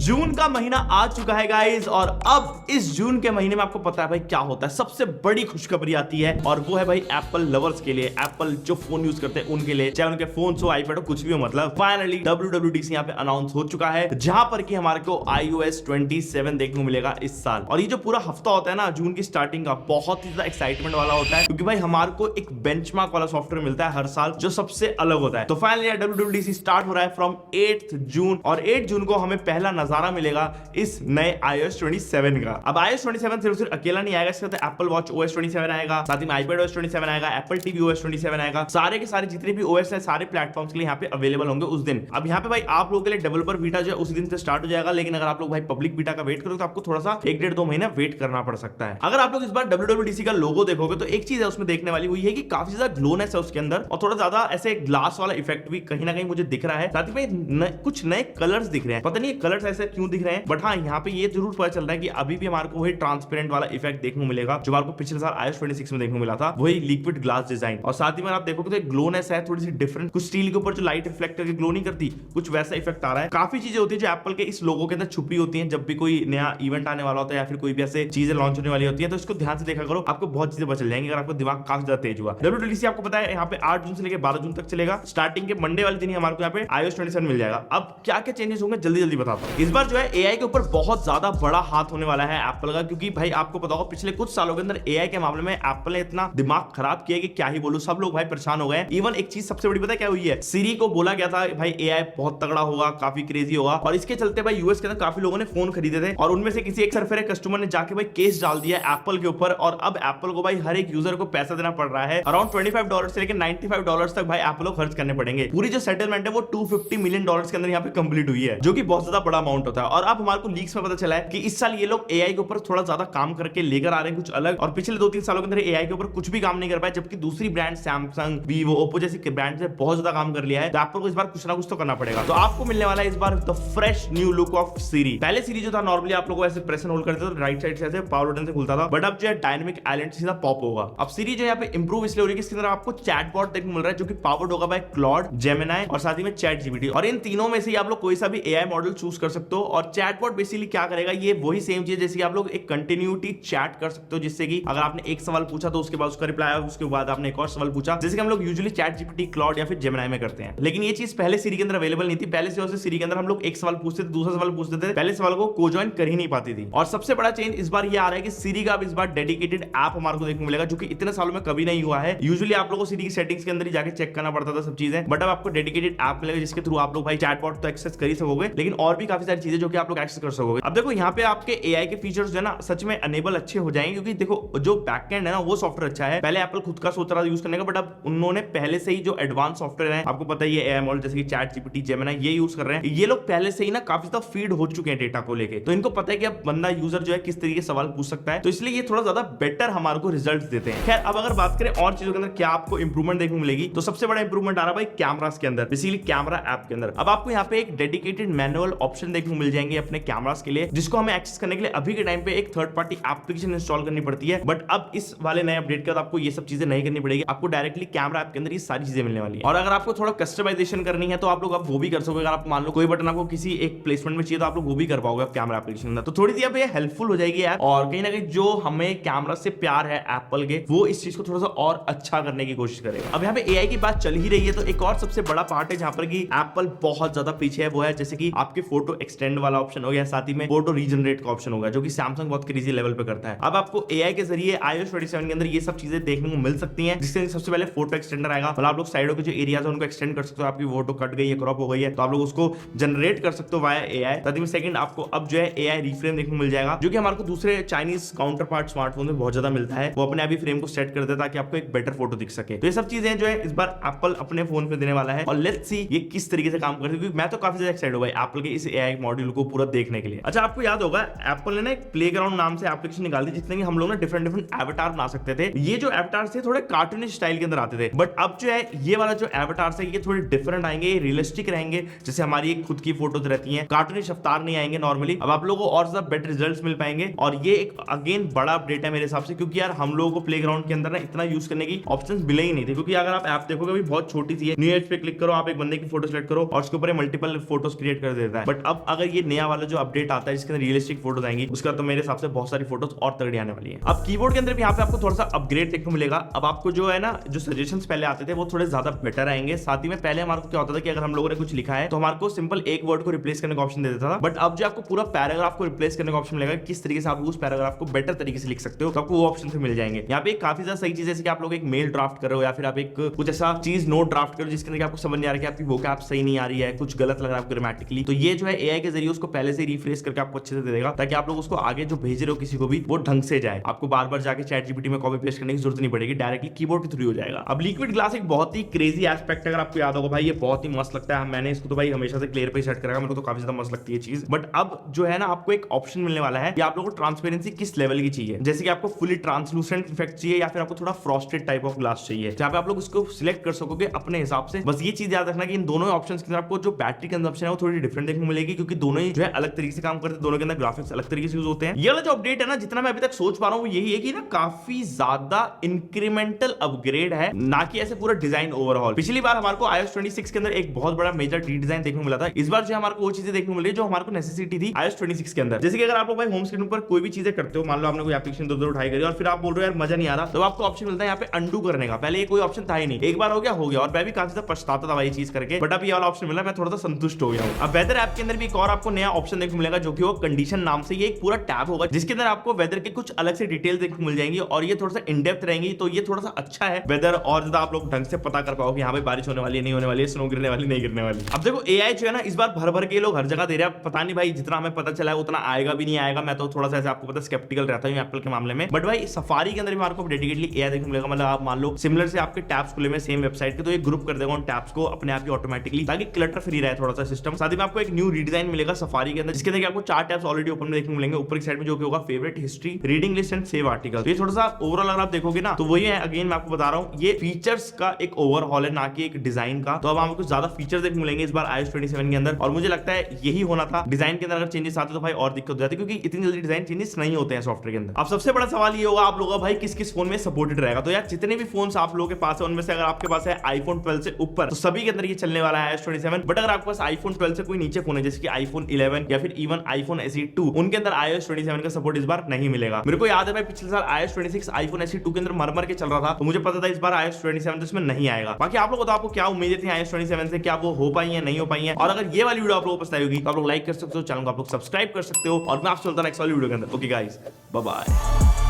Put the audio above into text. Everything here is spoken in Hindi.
जून का महीना आ चुका है गाइस, और अब इस जून के महीने में आपको पता है भाई क्या होता है। सबसे बड़ी खुशखबरी आती है और वो है भाई एप्पल लवर्स के लिए, एप्पल जो फोन यूज करते हैं उनके लिए, चाहे उनके फोन हो, आईपैड हो, कुछ भी हो। मतलब फाइनली WWDC यहाँ पे अनाउंस हो चुका है, जहां पर कि हमारे को iOS 27 देखने को मिलेगा इस साल। और ये जो पूरा हफ्ता होता है ना जून की स्टार्टिंग का, बहुत ही ज्यादा एक्साइटमेंट वाला होता है, क्योंकि भाई हमारे को एक बेंचमार्क वाला सॉफ्टवेयर मिलता है हर साल जो सबसे अलग होता है। तो फाइनली WWDC स्टार्ट हो रहा है फ्रॉम 8th जून, और 8 जून को हमें पहला नजारा मिलेगा इस नए iOS 27 का। अब iOS 27 सिर्फ अकेला नहीं आएगा, इसके साथ Apple Watch OS 27 आएगा, साथ ही में iPadOS 27 आएगा, Apple TV OS 27 आएगा। सारे के सारे जितने भी OS है सारे प्लेटफॉर्म्स के लिए यहाँ पे अवेलेबल होंगे उस दिन। अब यहाँ पे भाई आप लोगों के लिए डेवलपर बीटा जो है उसी दिन से स्टार्ट हो जाएगा, लेकिन अगर आप लोग भाई पब्लिक बीटा का वेट करोगे तो आपको थोड़ा सा 1-1.5-2 महीना वेट करना पड़ सकता है। अगर आप लोग इस बार WWDC का लोगो देखोगे तो एक चीज है उसमें देखने वाली, वो ये है कि काफी ज्यादा ग्लोनेस है उसके अंदर, और थोड़ा ज्यादा ऐसे ग्लास वाला इफेक्ट भी कहीं ना कहीं मुझे दिख रहा है। साथ ही में कुछ नए कलर्स दिख रहे हैं, पता नहीं कलर्स ऐसे क्यों दिख रहे हैं, बट हाँ यहाँ पे ये जरूर पता चल रहा है कि अभी भी हमारे को वही ट्रांसपेरेंट वाला इफेक्ट देखने को मिलेगा जो हमारे को पिछले साल iOS 26 में देखने को मिला था, वही लिक्विड ग्लास डिजाइन। और साथ ही में आप देखोगे तो ग्लोनेस है थोड़ी सी डिफरेंट, कुछ स्टील के ऊपर जो लाइट रिफ्लेक्ट करके ग्लो नहीं करती, कुछ वैसा इफेक्ट आ रहा है। काफी चीजें होती है जो एप्पल के इस लोगो के अंदर छुपी होती है, जब भी कोई नया इवेंट आने वाला होता है या फिर कोई भी ऐसे चीजें लॉन्च होने वाली होती है, तो इसको ध्यान से देखा करो, आपको बहुत चीजें बचल जाएंगी अगर आपको दिमाग काफी ज्यादा तेज हुआ। WWDC आपको पता है यहाँ पे 8 जून से लेकर 12 जून तक चलेगा। स्टार्टिंग के मंडे वाले दिन ही हमारे को यहाँ पे iOS 27 मिल जाएगा। अब क्या क्या चेंजेस होंगे जल्दी जल्दी बताता हूँ। इस बार जो है AI के ऊपर बहुत ज्यादा बड़ा हाथ होने वाला है एप्पल का, क्योंकि भाई आपको पता होगा पिछले कुछ सालों के अंदर AI के मामले में एप्पल ने इतना दिमाग खराब किया कि क्या ही बोलूं, सब लोग भाई परेशान हो गए। इवन एक चीज सबसे बड़ी पता है क्या हुई है, सीरी को बोला गया था भाई AI बहुत तगड़ा होगा, काफी क्रेजी होगा, और इसके चलते भाई यूएस के अंदर काफी लोगों ने फोन खरीदे थे, और उनमें से किसी एक सरफेरे कस्टमर ने जाके भाई केस डाल दिया एप्पल के ऊपर, और अब एप्पल को भाई हर एक यूजर को पैसा देना पड़ रहा है। अराउंड $25 से लेकर $95 तक भाई एप्पल को खर्च करने पड़ेंगे। पूरी जो सेटलमेंट है वो $250 मिलियन के अंदर यहाँ पे कंप्लीट हुई है, जो कि बहुत ज्यादा बड़ा अमाउंट होता है। और अब हमारे को लीक्स में पता चला है कि इस साल ये लोग AI के ऊपर थोड़ा ज्यादा काम करके लेकर आ रहे हैं कुछ अलग, और पिछले 2-3 सालों के अंदर AI के ऊपर कुछ भी काम नहीं कर पाए, जबकि दूसरी ब्रांड सैमसंग, वीवो, ओप्पो जैसी ब्रांड से बहुत ज्यादा काम कर लिया है। तो एप्पल को इस बार कुछ ना कुछ तो करना पड़ेगा। तो आपको मिलने वाला है इस बार the fresh new look of Siri. पहले सीरी जो था नॉर्मली आप लोगों को ऐसे प्रेस एंड होल्ड करते थे, राइट साइड से ऐसे पावर बटन से खुलता था, बट अब जो है डायनामिक आइलैंड सीधा पॉप होगा। अब सीरी जो यहाँ पे इंप्रूव इसलिए हो रही है कि इसके अंदर आपको चैटबॉट देखने को मिल रहा है जो कि पावर्ड होगा बाय क्लॉड, जेमिनी और साथ ही में चैट जीपीटी, और इन तीनों में से आप लोग कोई सा भी AI मॉडल चूज कर सकते हो। और चैटबॉट बेसिकली क्या करेगा, ये वही सेम चीज जैसे आप लोग एक कंटिन्यूटी चैट कर सकते हो, जिससे कि अगर आपने एक सवाल पूछा तो उसके बाद उसका रिप्लाई आया, उसके बाद आपने एक और सवाल पूछा, जैसे कि हम लोग यूजुअली चैट जीपीटी, क्लॉड या फिर जेमिनी में करते हैं। लेकिन ये चीज पहले सीरी के अंदर अवेलेबल नहीं थी। पहले से सीरी के अंदर हम लोग एक सवाल पूछते थे, दूसरा सवाल पूछते थे, पहले सवाल को को-ज्वाइन कर ही नहीं पाती थी। और सबसे बड़ा चेंज इस बार ये आ रहा है कि सीरी का अब इस बार डेडिकेटेड ऐप हमारे को देखने को मिलेगा, जो कि इतने सालों में कभी नहीं हुआ है। यूजुअली आप लोगों को सीरी की सेटिंग्स के अंदर ही जाके चेक करना पड़ता था सब चीजें, बट अब आपको डेडिकेटेड ऐप मिलेगा जिसके थ्रू आप लोग भाई चैटबॉट तो एक्सेस कर ही सकोगे, लेकिन और भी काफी सारी चीजें जो कि आप लोग एक्सेस कर सकोगे। अब देखो यहाँ पे आपके AI के फीचर्स जो है ना सच में अनेबल अच्छे हो जाएंगे, क्योंकि देखो जो बैकएंड है ना वो सॉफ्टवेयर अच्छा है। पहले एप्पल खुद का सोच रहा था यूज करने का, बट अब उन्होंने पहले से ही जो एडवांस सॉफ्टवेयर है, आपको पता ही है AI मॉडल जैसे कि चैट जीपीटी, जेमिनी, ये यूज कर रहे हैं। ये लोग पहले से ही ना काफी ज्यादा फीड हो चुके हैं डेटा को लेके, तो इनको पता है कि अब बंदा यूजर जो है किस तरीके से सवाल पूछ सकता है, तो इसलिए ये थोड़ा ज्यादा बेटर हमारे को रिजल्ट देते हैं। खैर अब अगर बात करें और चीजों के अंदर क्या आपको इंप्रूवमेंट देखने को मिलेगी, तो सबसे बड़ा इंप्रूवमेंट आ रहा है भाई कैमरास के अंदर, बेसिकली कैमरा ऐप के अंदर। अब आपको यहाँ पे एक डेडिकेटेड मैनुअल ऑप्शन देखने को मिल जाएंगे अपने कैमरास के लिए, जिसको हमें एक्सेस करने के लिए अभी के टाइम पे एक थर्ड पार्टी एप्लीकेशन इंस्टॉल करनी पड़ती है, बट अब इस वाले नए अपडेट के बाद आपको ये सब चीजें नहीं करनी पड़ेगी। आपको डायरेक्टली कैमरा ऐप के अंदर ये सारी चीजें मिलने वाली है। और अगर आपको थोड़ा कस्टमाइजेशन करनी है तो आप लोग अब वो भी कर सकोगे। अगर आप मान लो कोई बटन आपको किसी एक प्लेसमेंट में चाहिए तो आप लोग वो भी कर पाओगे कैमरा एप्लीकेशन में, तो थोड़ी सी अब ये हेल्पफुल हो जाएगी यार। और कहीं ना कहीं जो हमें कैमरा से प्यार है एप्पल के, वो इस चीज को थोड़ा सा और अच्छा करने की कोशिश करेगा। अब यहाँ पे AI की बात चल ही रही है, तो एक और सबसे बड़ा पार्ट है जहां पर कि एप्पल बहुत ज्यादा पीछे है, वो है जैसे कि आपके फोटो एक्सटेंड वाला ऑप्शन हो गया, साथ ही में फोटो रीजनरेट का ऑप्शन होगा, जो कि सैमसंग बहुत क्रेजी लेवल पे करता है। अब आपको AI के जरिए iOS 27 के अंदर ये सब चीजें देखने को मिल सकती हैं, जिससे सबसे पहले फोटो एक्सटेंडर आएगा, मतलब आप लोग साइडों के जो एरियाज है उनको एक्सटेंड कर सकते हो। आपकी फोटो कट गई है, क्रॉप हो गई है, तो आप लोग उसको जनरेट कर सकते हो वाया AI। साथ ही सेकंड आपको अब जो है AI रीफ्रेम देखने को मिल जाएगा, जो कि हमारे को दूसरे चाइनीज काउंटर पार्ट स्मार्टफोन में बहुत ज्यादा मिलता है। वो अपने अभी फ्रेम को सेट कर देता है ताकि आपको एक बेटर फोटो दिख सके। तो ये सब चीजें जो है इस बार एप्पल अपने फोन पे देने वाला है, और लेट्स सी ये किस तरीके से काम करती है, क्योंकि मैं तो काफी ज्यादा एक्साइटेड हूं भाई एप्पल के इस AI मॉड्यूल को पूरा देखने के लिए। अच्छा आपको याद होगा एप्पल ने ना एक प्लेग्राउंड नाम से एप्लीकेशन निकाल दी, जिसमें हम लोग ना डिफरेंट एवटार बना सकते थे। ये जो एवटार्स थे थोड़े कार्टूनिश स्टाइल के अंदर आते थे, बट अब जो है ये वाला जो एवटार्स है ये थोड़े डिफरेंट आएंगे, ये रियलिस्टिक रहेंगे, जैसे हमारी एक खुद की फोटोज रहती हैं, कार्टूनिश अवतार नहीं आएंगे नॉर्मली। अब आप लोगों को और ज्यादा बेटर रिजल्ट्स मिल पाएंगे, और ये एक अगेन बड़ा अपडेट है मेरे हिसाब से, क्योंकि यार हम लोगों को प्लेग्राउंड के अंदर ना इतना यूज करने की ऑप्शंस मिले ही नहीं थे। क्योंकि अगर आप ऐप देखोगे अभी बहुत छोटी सी है, न्यू एज पे क्लिक करो, आप एक बंदे की फोटो सेलेक्ट करो और उसके ऊपर मल्टीपल फोटोज क्रिएट कर देता है। बट अब अगर ये नया वाला जो अपडेट आता है जिसके अंदर रियलिस्टिक फोटोज आएंगी, उसका तो मेरे हिसाब से बहुत सारी फोटोज और तगड़ी आने वाली है। अब कीबोर्ड के अंदर भी यहाँ पे आपको थोड़ा सा अपग्रेड देखने को मिलेगा। अब आपको जो है ना, जो सजेशंस पहले आते थे वो थोड़े ज्यादा बेटर आएंगे। साथ ही में पहले हमारे को क्या होता था कि अगर हम लोगों ने कुछ लिखा है तो हमारे को सिंपल एक वर्ड को रिप्लेस करने का ऑप्शन दे देता था, बट अब जो आपको पूरा पैराग्राफ को रिप्लेस करने का ऑप्शन मिलेगा, किस तरीके से आप उस पैराग्राफ को बेटर तरीके से लिख सकते हो, तो आपको वो ऑप्शन से मिल जाएंगे। यहाँ पे काफी ज्यादा सही चीज है कि आप लोग एक मेल ड्राफ्ट कर रहे हो या फिर आप एक कुछ ऐसा चीज नोट ड्राफ्ट करो जिसके अंदर आपको समझ नहीं आ रहा है कि आपकी वोकैब सही नहीं आ रही है, कुछ गलत लग रहा है ग्रामेटिकली, तो ये जो है एआई के जरिए उसको पहले से रिफ्रेश करके आपको अच्छे से दे देगा, ताकि आप लोग उसको आगे जो भेज रहे हो किसी को भी वो ढंग से जाए। आपको बार बार जाके चैट जीपीटी में कॉपी पेस्ट करने की जरूरत नहीं पड़ेगी, डायरेक्टली कीबोर्ड के थ्रू हो जाएगा। अब लिक्विड ग्लास एक बहुत ही क्रेजी एस्पेक्ट, अगर आपको याद होगा भाई, ये बहुत ही मस्त लगता है। मैंने इसको तो भाई हमेशा से क्लियर पे सेट करा, मेरे को तो काफी ज्यादा मस्त लगती है चीज। बट अब जो है ना, आपको एक ऑप्शन मिलने वाला है कि आप लोगों को ट्रांसपेरेंसी किस लेवल की चाहिए, जैसे कि आपको फुली ट्रांसलूसेंट इफेक्ट चाहिए या फिर आपको थोड़ा फ्रॉस्टेड टाइप ऑफ ग्लास चाहिए, जहां पे आप लोग उसको सिलेक्ट कर सकोगे अपने हिसाब से। बस ये चीज याद रखना कि इन दोनों ऑप्शंस के अंदर आपको जो बैटरी कंजम्पशन है वो थोड़ी डिफरेंट देखने को मिलेगी, क्योंकि दोनों ही जो है अलग तरीके से काम करते हैं, दोनों के अंदर ग्राफिक्स अलग तरीके से यूज होते हैं। ये वाला जो अपडेट है ना, जितना मैं अभी तक सोच पा रहा हूँ यही है कि ना काफी ज्यादा इंक्रीमेंटल अपग्रेड है, ना कि ऐसे पूरा डिजाइन ओवरऑल। पिछली बार हमारे को iOS 26 के अंदर एक बहुत बड़ा मेजर रीडिजाइन देखने को मिला था। इस बार जो हमारे को वो चीजें देखने को मिली जो हमारे को नेसेसिटी थी iOS 26 के अंदर। जैसे कि अगर आप लोग भाई होम स्क्रीन पर कोई भी चीजें करते हो, मान लो आपने कोई एप्लीकेशन इधर उठाई करी और फिर आप बोल रहे हो यार मजा नहीं आ रहा, तो आपको ऑप्शन मिलता है यहाँ पे अंडू करने का। पहले ये कोई ऑप्शन था ही नहीं, एक बार हो गया और मैं भी काफी ज्यादा पछताता था भाई ये चीज करके, बट अब ये वाला ऑप्शन मिला, मैं थोड़ा सा संतुष्ट हो गया हूँ। अब वेदर ऐप के अंदर भी एक और आपको नया ऑप्शन देखने को मिलेगा, जो कि वो कंडीशन नाम से ये एक पूरा टैब होगा, जिसके अंदर आपको वेदर के कुछ अलग से डिटेल देखने को मिल जाएंगी और ये थोड़ा सा इन डेप्थ रहेंगी। तो ये थोड़ा सा अच्छा है, वेदर और ज्यादा आप लोग ढंग से पता कर पाओगे यहाँ पे बारिश होने वाली है, नहीं होने वाली है, स्नो गिरने वाली नहीं गिरने वाली। अब देखो एआई जो है ना, इस बार भर भर के लोग हर जगह दे रहे हैं। पता नहीं भाई जितना हमें पता चला है उतना आएगा भी नहीं आएगा। मैं तो थोड़ा सा ऐसे आपको पता स्केप्टिकल रहता हूँ एप्पल के मामले में, बट भाई सफारी के अंदर भी आपको डेडिकेटली एआई देखने को मिलेगा। मतलब आप मान लो सिमिलर से आपके टैब्स खुले में सेम वेबसाइट के, तो ये ग्रुप कर देगा उन टैब्स को अपने आप ही ऑटोमेटिकली, ताकि क्लटर फ्री रहे थोड़ा सा सिस्टम। साथ ही में आपको एक न्यू रिडिजाइन मिलेगा सफारी के अंदर, जिसके अंदर आपको 4 टैब्स ऑलरेडी ओपन में देखने को मिलेंगे। ऊपर की साइड में जो कि होगा favourite, history, reading list and save article. ये थोड़ा सा ओवरऑल अगर आप देखोगे ना, तो वही है, अगेन मैं आपको बता रहा हूँ, ये फीचर्स का एक ओवरऑल है, ना कि एक डिजाइन का। तो अब आपको ज्यादा फीचर्स देखने मिलेंगे इस बार iOS 27 के अंदर, और मुझे लगता है यही होना था। डिजाइन के अंदर अगर चेंजेस आते तो भाई और दिक्कत हो जाती, क्योंकि इतनी जल्दी डिजाइन चेंजेस नहीं होते हैं सॉफ्टवेयर के अंदर। अब सबसे बड़ा सवाल ये होगा आप लोगों का, भाई किस किस फोन में सपोर्टेड रहेगा। तो यार जितने भी फोन आप लोगों के पास है उनमें से अगर आपके पास है iPhone 12 से ऊपर, तो सभी के अंदर ये चलने वाला है iOS 27। बट अगर आपके पास iPhone 12 से कोई नीचे फोन है, जैसे कि iPhone 11 या फिर इवन iPhone SE 2, उनके अंदर iOS 27 का सपोर्ट इस बार नहीं मिलेगा। मेरे को याद है भाई पिछले साल iOS 26 iPhone SE 2 के अंदर मर के चल रहा था, तो मुझे पता था इस बार iOS 27 तो इसमें नहीं आएगा। बाकी आप लोगों को, आपको क्या उम्मीदें थी iOS 27 से, क्या वो हो पाई है नहीं हो पाई है। और अगर ये वाली वीडियो आप लोगों को पसंद आई होगी तो आप लोग लाइक कर सकते हो, चैनल को आप लोग सब्सक्राइब कर सकते हो, और मैं आपसे मिलता हूं नेक्स्ट वाली वीडियो के अंदर। Okay guys, bye bye.